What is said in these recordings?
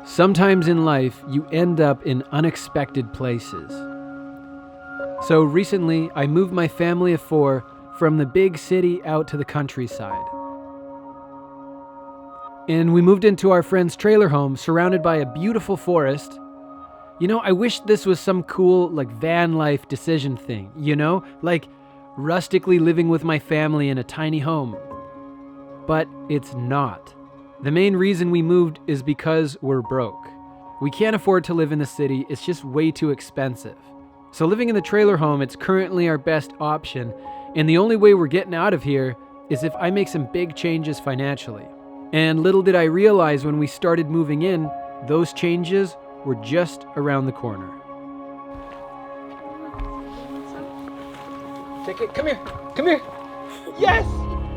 Sometimes in life, you end up in unexpected places. So recently, I moved my family of 4 from the big city out to the countryside. And we moved into our friend's trailer home surrounded by a beautiful forest. You know, I wish this was some cool, van life decision thing, like rustically living with my family in a tiny home. But it's not. The main reason we moved is because we're broke. We can't afford to live in the city, it's just way too expensive. So living in the trailer home, it's currently our best option, and the only way we're getting out of here is if I make some big changes financially. And little did I realize when we started moving in, those changes were just around the corner. Take it, come here. Yes,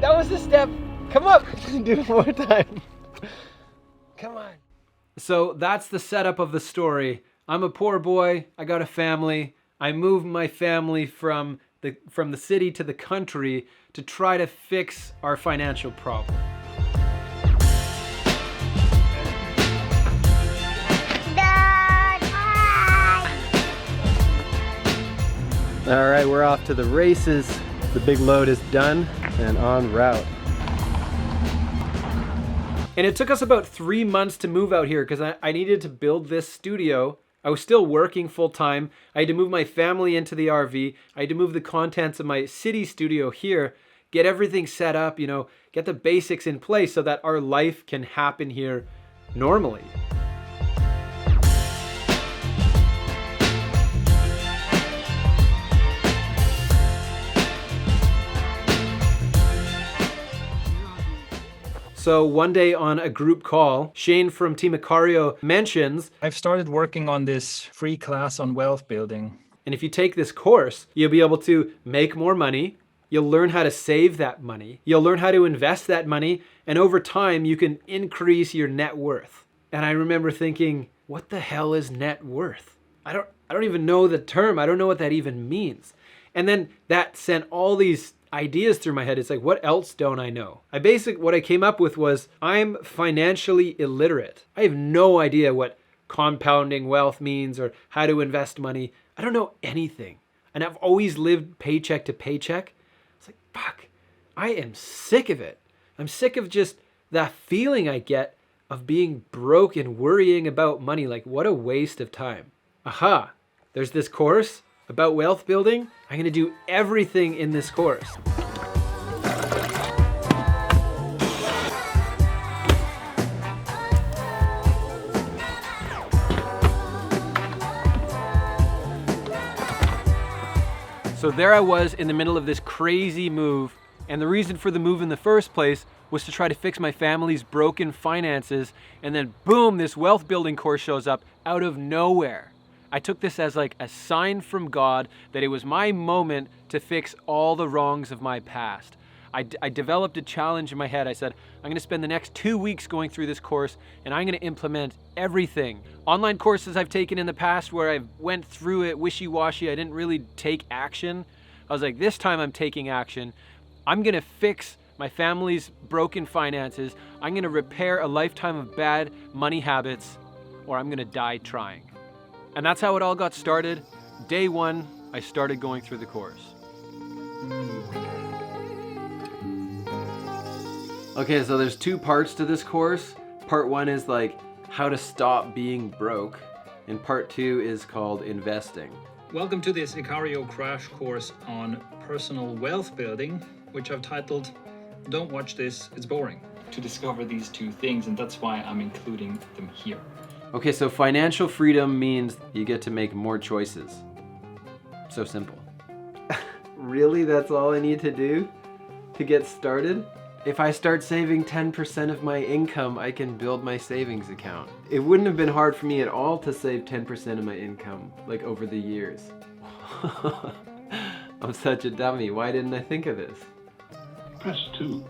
that was the step. Come up. Do it one more time. Come on. So that's the setup of the story. I'm a poor boy. I got a family. I moved my family from the city to the country to try to fix our financial problem. Dad, hi! All right, we're off to the races. The big load is done and en route. And it took us about 3 months to move out here because I needed to build this studio. I was still working full time. I had to move my family into the RV. I had to move the contents of my city studio here, get everything set up, get the basics in place so that our life can happen here normally. So one day on a group call, Shane from Team Icario mentions, I've started working on this free class on wealth building. and if you take this course, you'll be able to make more money, you'll learn how to save that money, you'll learn how to invest that money, and over time you can increase your net worth. And I remember thinking, what the hell is net worth? I don't even know the term. I don't know what that even means. And then that sent all these ideas through my head. It's like, what else don't I know? What I came up with was, I'm financially illiterate. I have no idea what compounding wealth means or how to invest money. I don't know anything. And I've always lived paycheck to paycheck. It's like, fuck, I am sick of it. I'm sick of just that feeling I get of being broke and worrying about money. Like, what a waste of time. Aha, there's this course about wealth building. I'm gonna do everything in this course. So there I was in the middle of this crazy move, and the reason for the move in the first place was to try to fix my family's broken finances, and then boom, this wealth building course shows up out of nowhere. I took this as like a sign from God that it was my moment to fix all the wrongs of my past. I developed a challenge in my head. I said, I'm gonna spend the next 2 weeks going through this course and I'm gonna implement everything. Online courses I've taken in the past where I went through it wishy-washy, I didn't really take action. I was like, this time I'm taking action. I'm gonna fix my family's broken finances. I'm gonna repair a lifetime of bad money habits, or I'm gonna die trying. And that's how it all got started. Day 1, I started going through the course. Okay, so there's 2 parts to this course. Part 1 is like how to stop being broke, and part 2 is called investing. Welcome to this Icario crash course on personal wealth building, which I've titled, Don't Watch This, It's Boring, to discover these 2 things, and that's why I'm including them here. Okay, so financial freedom means you get to make more choices. So simple. Really? That's all I need to do to get started? If I start saving 10% of my income, I can build my savings account. It wouldn't have been hard for me at all to save 10% of my income, over the years. I'm such a dummy. Why didn't I think of this? Press 2.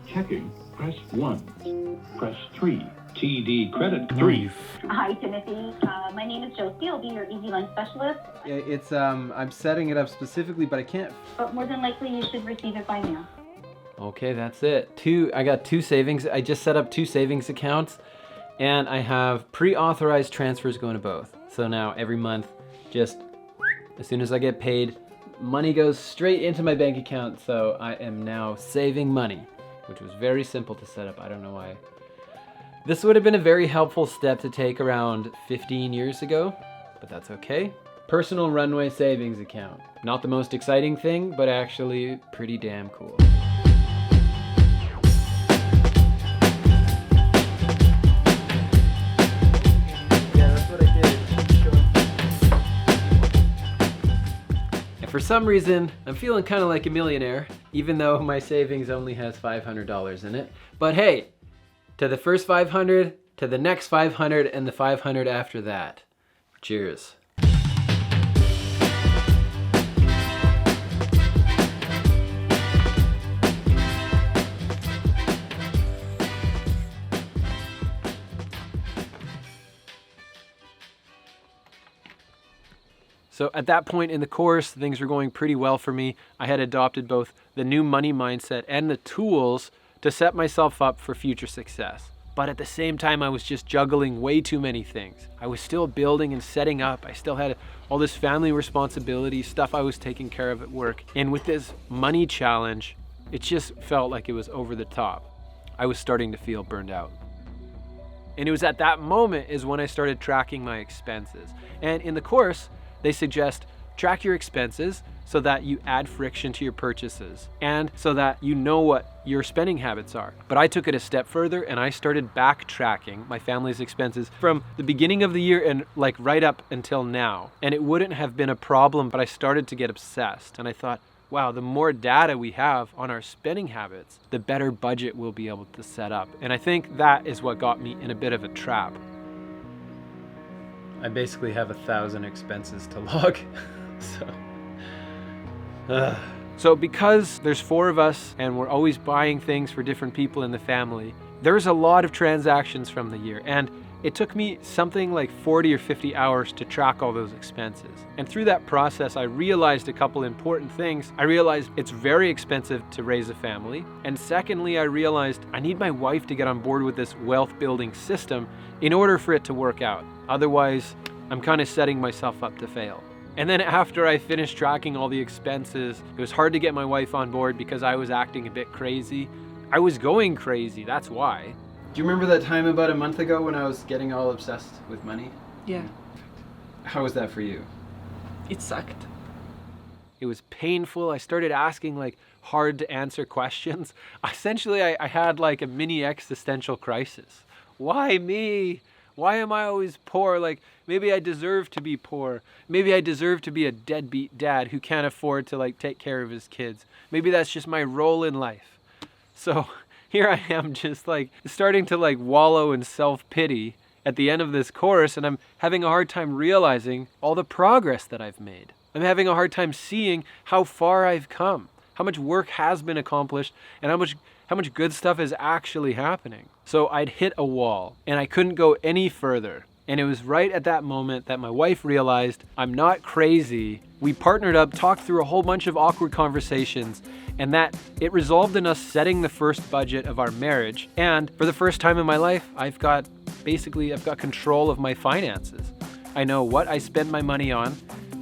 Checking. Press 1. Press 3. TD credit 3. Hi, Timothy. My name is Josie. I'll be your Easy Line specialist. Yeah, it's I'm setting it up specifically, but I can't. But more than likely, you should receive it by mail. Okay, that's it. I got 2 savings. I just set up 2 savings accounts, And I have pre-authorized transfers going to both. So now every month, just as soon as I get paid, money goes straight into my bank account. So I am now saving money, which was very simple to set up. I don't know why. This would have been a very helpful step to take around 15 years ago, but that's okay. Personal runway savings account. Not the most exciting thing, but actually pretty damn cool. For some reason, I'm feeling kind of like a millionaire, even though my savings only has $500 in it. But hey, to the first 500, to the next 500, and the 500 after that. Cheers. So at that point in the course, things were going pretty well for me. I had adopted both the new money mindset and the tools to set myself up for future success. But at the same time, I was just juggling way too many things. I was still building and setting up. I still had all this family responsibility, stuff I was taking care of at work. And with this money challenge, it just felt like it was over the top. I was starting to feel burned out. And it was at that moment is when I started tracking my expenses. And in the course, they suggest track your expenses so that you add friction to your purchases and so that you know what your spending habits are. But I took it a step further and I started backtracking my family's expenses from the beginning of the year and like right up until now. And it wouldn't have been a problem, but I started to get obsessed. And I thought, wow, the more data we have on our spending habits, the better budget we'll be able to set up. And I think that is what got me in a bit of a trap. I basically have 1,000 expenses to log. So because there's 4 of us and we're always buying things for different people in the family, there's a lot of transactions from the year. And it took me something like 40 or 50 hours to track all those expenses. And through that process, I realized a couple important things. I realized it's very expensive to raise a family. And secondly, I realized I need my wife to get on board with this wealth building system in order for it to work out. Otherwise, I'm kind of setting myself up to fail. And then after I finished tracking all the expenses, it was hard to get my wife on board because I was acting a bit crazy. I was going crazy, that's why. Do you remember that time about a month ago when I was getting all obsessed with money? Yeah, How was that for you? it sucked. It was painful. I started asking like hard to answer questions. Essentially, I had like a mini existential crisis. Why me? Why am I always poor? Like, maybe I deserve to be poor. Maybe I deserve to be a deadbeat dad who can't afford to like take care of his kids. Maybe that's just my role in life. So here I am just like starting to like wallow in self-pity at the end of this course, and I'm having a hard time realizing all the progress that I've made. I'm having a hard time seeing how far I've come, how much work has been accomplished, and how much good stuff is actually happening. So I'd hit a wall and I couldn't go any further. And it was right at that moment that my wife realized I'm not crazy. We partnered up, talked through a whole bunch of awkward conversations, and that it resolved in us setting the first budget of our marriage. And for the first time in my life, I've got control of my finances. I know what I spend my money on.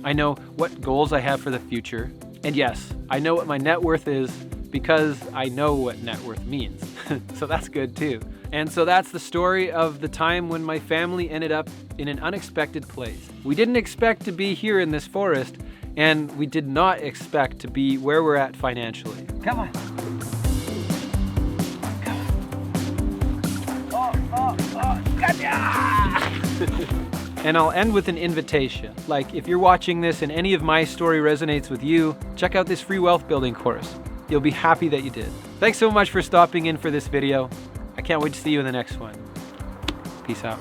I know what goals I have for the future. And yes, I know what my net worth is because I know what net worth means. So that's good too. And so that's the story of the time when my family ended up in an unexpected place. We didn't expect to be here in this forest, and we did not expect to be where we're at financially. Come on. And I'll end with an invitation. Like, if you're watching this and any of my story resonates with you, check out this free wealth building course. You'll be happy that you did. Thanks so much for stopping in for this video. I can't wait to see you in the next one. Peace out.